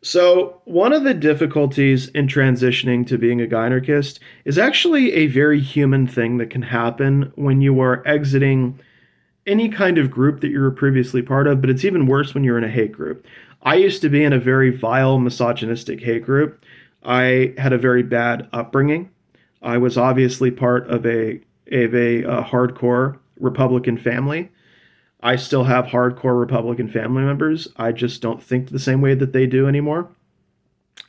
So, one of the difficulties in transitioning to being a Gynarchist is actually a very human thing that can happen when you are exiting any kind of group that you were previously part of, but it's even worse when you're in a hate group. I used to be in a very vile, misogynistic hate group. I had a very bad upbringing. I was obviously part of a hardcore Republican family. I still have hardcore Republican family members. I just don't think the same way that they do anymore.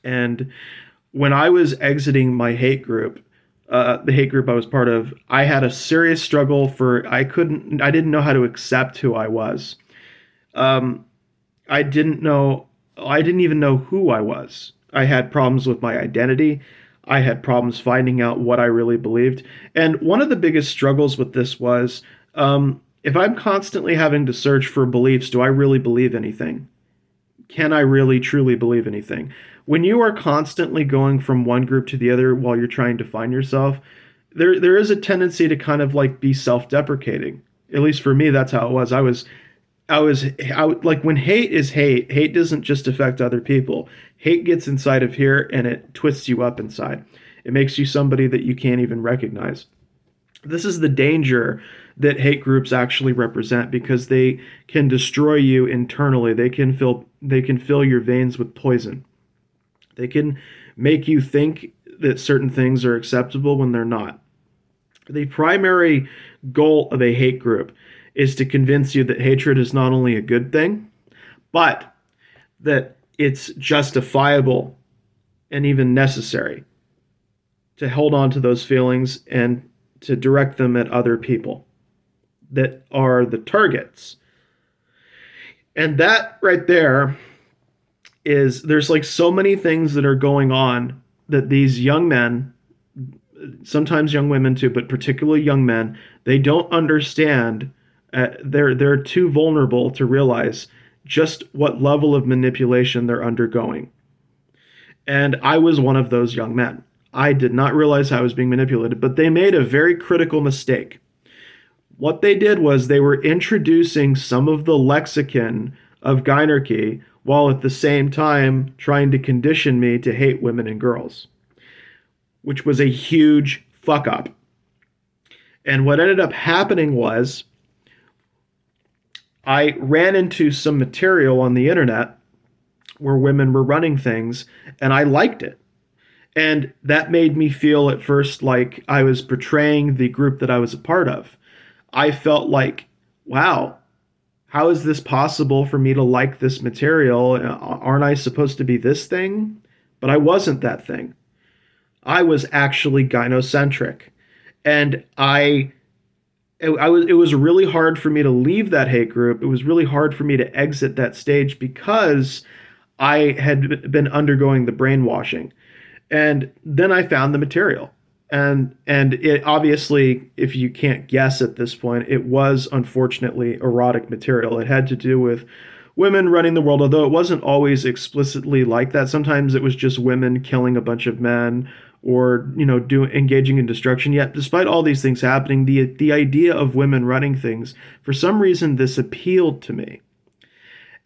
And when I was exiting my hate group, the hate group I was part of, I had a serious struggle I didn't know how to accept who I was. Um, I didn't know, I didn't even know who I was. I had problems with my identity. I had problems finding out what I really believed. And one of the biggest struggles with this was if I'm constantly having to search for beliefs, do I really believe anything? Can I really truly believe anything? When you are constantly going from one group to the other while you're trying to find yourself, there is a tendency to kind of like be self-deprecating. At least for me, that's how it was. Like when hate is hate, hate doesn't just affect other people. Hate gets inside of here and it twists you up inside. It makes you somebody that you can't even recognize. This is the danger that hate groups actually represent because they can destroy you internally. They can fill your veins with poison. They can make you think that certain things are acceptable when they're not. The primary goal of a hate group is to convince you that hatred is not only a good thing, but that it's justifiable and even necessary to hold on to those feelings and to direct them at other people that are the targets. And that right there is there's like so many things that are going on that these young men, sometimes young women too, but particularly young men, they don't understand. They're too vulnerable to realize just what level of manipulation they're undergoing. And I was one of those young men. I did not realize I was being manipulated, but they made a very critical mistake. What they did was they were introducing some of the lexicon of gynarchy while at the same time trying to condition me to hate women and girls, which was a huge fuck up. And what ended up happening was I ran into some material on the internet where women were running things, and I liked it. And that made me feel at first like I was betraying the group that I was a part of. I felt like, wow, how is this possible for me to like this material? Aren't I supposed to be this thing? But I wasn't that thing. I was actually gynocentric. And it was really hard for me to leave that hate group. It was really hard for me to exit that stage because I had been undergoing the brainwashing. And then I found the material. And it obviously, if you can't guess at this point, it was unfortunately erotic material. It had to do with women running the world, although it wasn't always explicitly like that. Sometimes it was just women killing a bunch of men or engaging in destruction. Yet despite all these things happening, the idea of women running things, for some reason this appealed to me.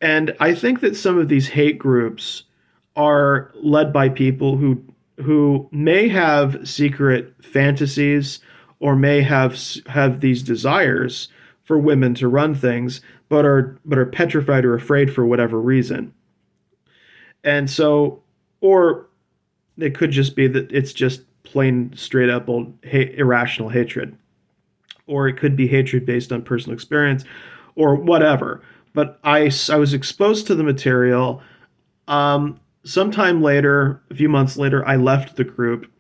And I think that some of these hate groups are led by people who may have secret fantasies or may have these desires for women to run things, but are petrified or afraid for whatever reason. And so, or it could just be that it's just plain straight up old irrational hatred, or it could be hatred based on personal experience, or whatever. But I was exposed to the material. Sometime later, a few months later, I left the group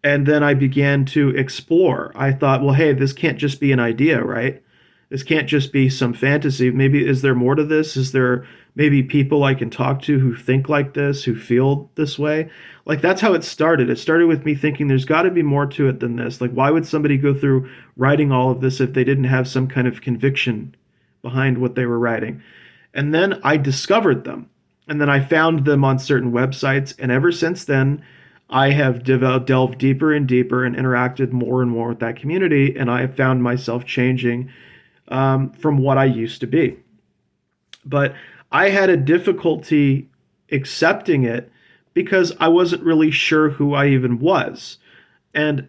and then I began to explore. I thought, well, hey, this can't just be an idea, right? This can't just be some fantasy. Maybe is there more to this? Is there maybe people I can talk to who think like this, who feel this way? Like that's how it started. It started with me thinking there's got to be more to it than this. Like why would somebody go through writing all of this if they didn't have some kind of conviction behind what they were writing? And then I discovered them. And then I found them on certain websites. And ever since then, I have delved deeper and deeper and interacted more and more with that community. And I have found myself changing from what I used to be. But I had a difficulty accepting it because I wasn't really sure who I even was. And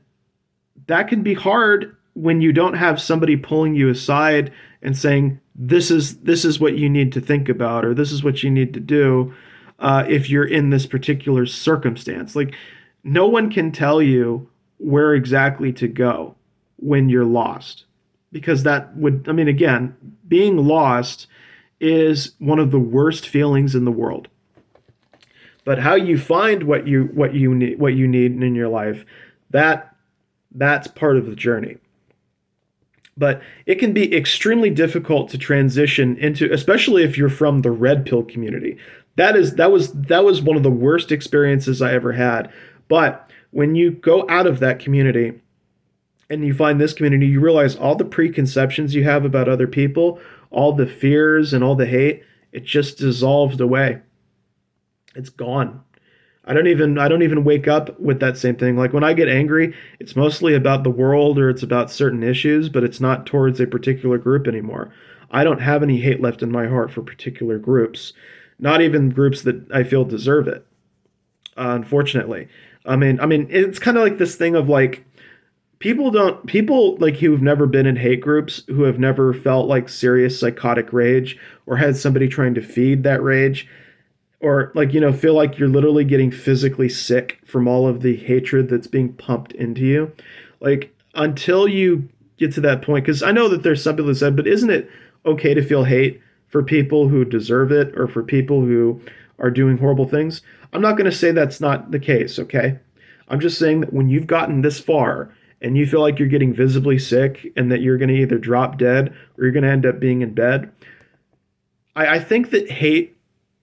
that can be hard when you don't have somebody pulling you aside and saying, this is what you need to think about, or this is what you need to do if you're in this particular circumstance. Like, no one can tell you where exactly to go when you're lost, because that would, I mean, again, being lost is one of the worst feelings in the world. But how you find what you need in your life, that that's part of the journey. But it can be extremely difficult to transition into, especially if you're from the red pill community. That was one of the worst experiences I ever had. But when you go out of that community and you find this community, you realize all the preconceptions you have about other people, all the fears and all the hate, it just dissolves away. It's gone. I don't even wake up with that same thing. Like when I get angry, it's mostly about the world or it's about certain issues, but it's not towards a particular group anymore. I don't have any hate left in my heart for particular groups, not even groups that I feel deserve it. Unfortunately, I mean, it's kind of like this thing of like people like who've never been in hate groups, who have never felt like serious psychotic rage or had somebody trying to feed that rage, or like feel like you're literally getting physically sick from all of the hatred that's being pumped into you, like until you get to that point, because I know that there's some people that said, but isn't it okay to feel hate for people who deserve it or for people who are doing horrible things? I'm not going to say that's not the case, okay? I'm just saying that when you've gotten this far and you feel like you're getting visibly sick and that you're going to either drop dead or you're going to end up being in bed, I think that hate,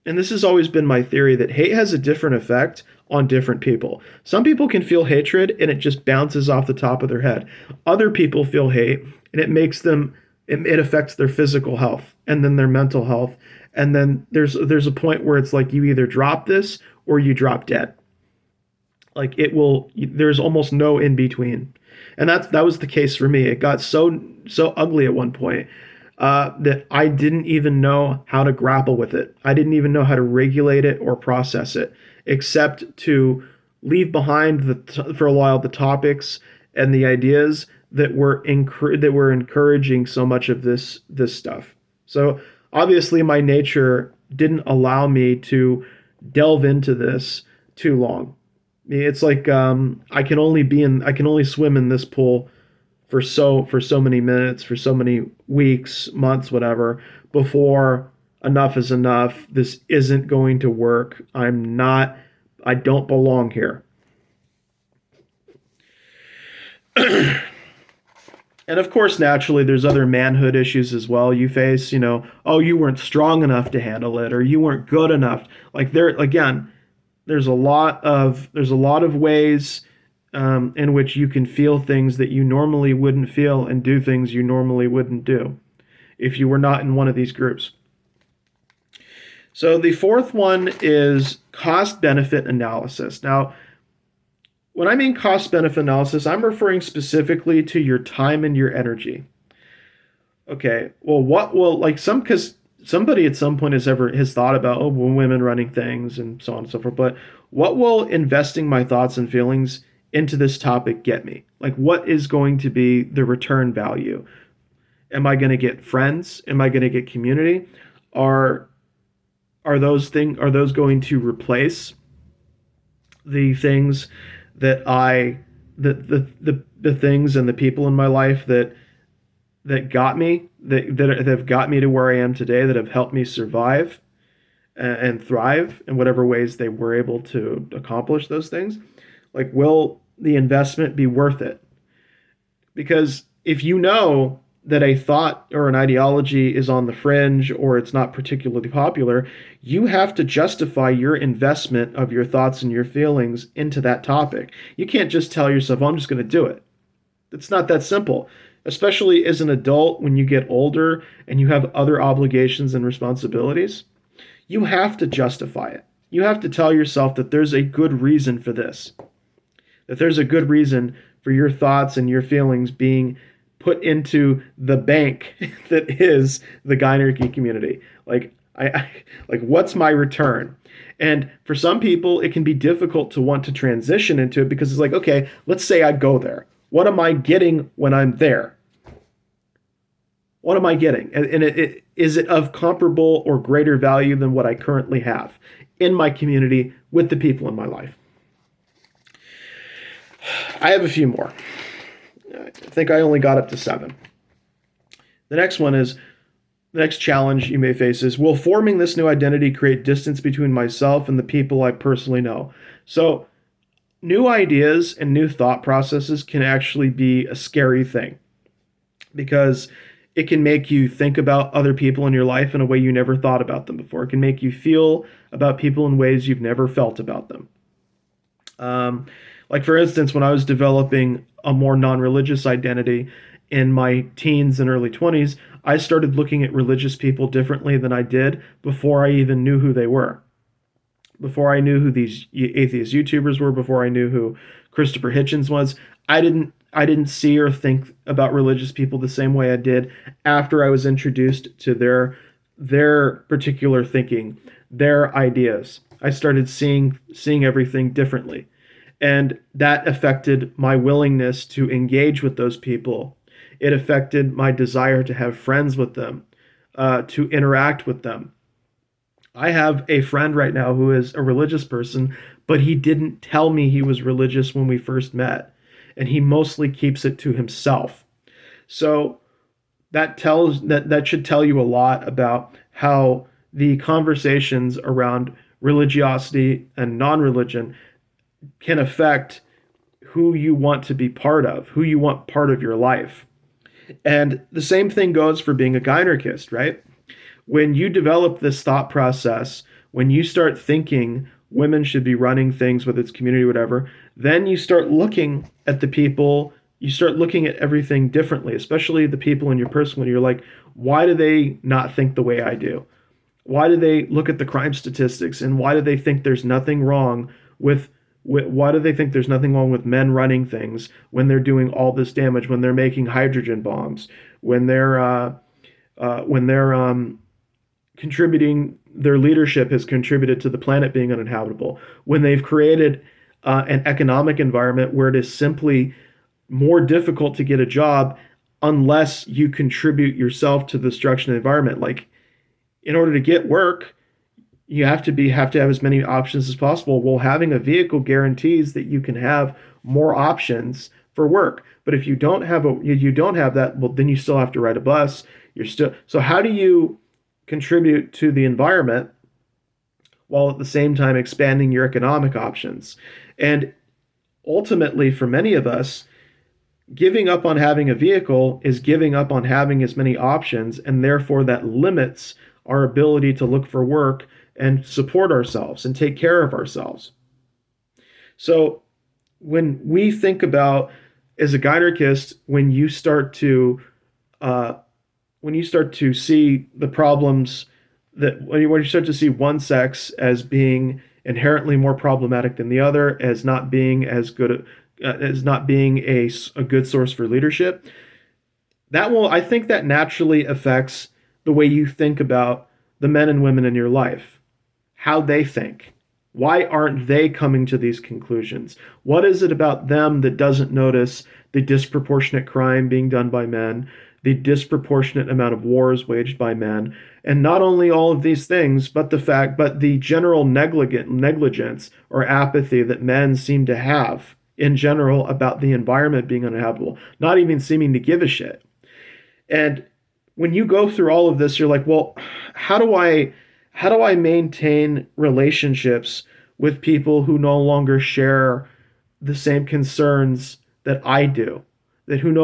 and this has always been my theory, that hate has a different effect on different people. Some people can feel hatred and it just bounces off the top of their head. Other people feel hate and it affects their physical health and then their mental health. And then there's a point where it's like you either drop this or you drop dead. Like there's almost no in between. And that was the case for me. It got so ugly at one point that I didn't even know how to grapple with it. I didn't even know how to regulate it or process it, except to leave behind for a while the topics and the ideas that were encouraging so much of this stuff. So obviously, my nature didn't allow me to delve into this too long. It's like I can only swim in this pool for so many minutes, for so many weeks, months, whatever, before enough is enough. This isn't going to work. I don't belong here. And of course, naturally, there's other manhood issues as well you face. Oh, you weren't strong enough to handle it, or you weren't good enough. Like there, again, there's a lot of ways in which you can feel things that you normally wouldn't feel and do things you normally wouldn't do if you were not in one of these groups. So the fourth one is cost benefit analysis. Now, when I mean cost benefit analysis, I'm referring specifically to your time and your energy. Okay, well, what will, like, because somebody at some point has thought about, oh, well, women running things and so on and so forth, but what will investing my thoughts and feelings into this topic get me? Like, what is going to be the return value? Am I going to get friends? Am I going to get community? Are are those going to replace the things that I the things and the people in my life that got me, that have got me to where I am today, that have helped me survive and thrive in whatever ways they were able to accomplish those things? Like, will the investment be worth it? Because if you know that a thought or an ideology is on the fringe or it's not particularly popular, you have to justify your investment of your thoughts and your feelings into that topic. You can't just tell yourself, "Oh, I'm just going to do it." It's not that simple, especially as an adult when you get older and you have other obligations and responsibilities. You have to justify it. You have to tell yourself that there's a good reason for this, that there's a good reason for your thoughts and your feelings being put into the bank that is the Gynarchy community. Like, I like, what's my return? And for some people, it can be difficult to want to transition into it because it's like, okay, let's say I go there. What am I getting when I'm there? What am I getting? Is it of comparable or greater value than what I currently have in my community with the people in my life? I have a few more. I think I only got up to 7. The next one is the next challenge you may face is, will forming this new identity create distance between myself and the people I personally know? So, new ideas and new thought processes can actually be a scary thing because it can make you think about other people in your life in a way you never thought about them before. It can make you feel about people in ways you've never felt about them. Like, for instance, when I was developing a more non religious identity in my teens and early 20s, I started looking at religious people differently than I did before I even knew who they were. Before I knew who these atheist YouTubers were, before I knew who Christopher Hitchens was, I didn't see or think about religious people the same way I did after I was introduced to their particular thinking, their ideas. I started seeing everything differently. And that affected my willingness to engage with those people. It affected my desire to have friends with them, to interact with them. I have a friend right now who is a religious person, but he didn't tell me he was religious when we first met. And he mostly keeps it to himself. So that should tell you a lot about how the conversations around religiosity and non-religion can affect who you want to be part of, who you want part of your life. And the same thing goes for being a gynarchist, right? When you develop this thought process, when you start thinking women should be running things, whether it's community or whatever, then you start looking at the people, you start looking at everything differently, especially the people in your personal. You're like, why do they not think the way I do? Why do they look at the crime statistics and why do they think there's nothing wrong with why do they think there's nothing wrong with men running things when they're doing all this damage, when they're making hydrogen bombs, when they're contributing, their leadership has contributed to the planet being uninhabitable, when they've created an economic environment where it is simply more difficult to get a job unless you contribute yourself to the destruction of the environment. Like, in order to get work, you have to have as many options as possible. Well, having a vehicle guarantees that you can have more options for work. But if you don't have that, well, then you still have to ride a bus. So how do you contribute to the environment while at the same time expanding your economic options? And ultimately, for many of us, giving up on having a vehicle is giving up on having as many options, and therefore that limits our ability to look for work and support ourselves and take care of ourselves. So when we think about, as a gynarchist, when you start to see the problems, that when you start to see one sex as being inherently more problematic than the other, as not being as good, as not being a good source for leadership, I think that naturally affects the way you think about the men and women in your life, how they think. Why aren't they coming to these conclusions? What is it about them that doesn't notice the disproportionate crime being done by men, the disproportionate amount of wars waged by men, and not only all of these things, but the general negligence or apathy that men seem to have in general about the environment being uninhabitable, not even seeming to give a shit. And when you go through all of this, you're like, well, how do I maintain relationships with people who no longer share the same concerns that I do, that who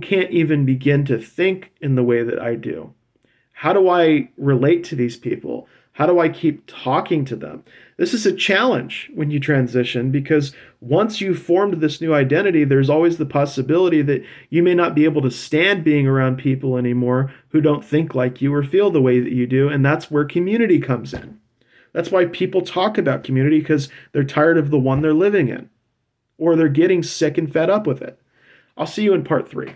can't even begin to think in the way that I do? How do I relate to these people? How do I keep talking to them? This is a challenge when you transition, because once you've formed this new identity, there's always the possibility that you may not be able to stand being around people anymore who don't think like you or feel the way that you do. And that's where community comes in. That's why people talk about community, because they're tired of the one they're living in, or they're getting sick and fed up with it. I'll see you in part 3.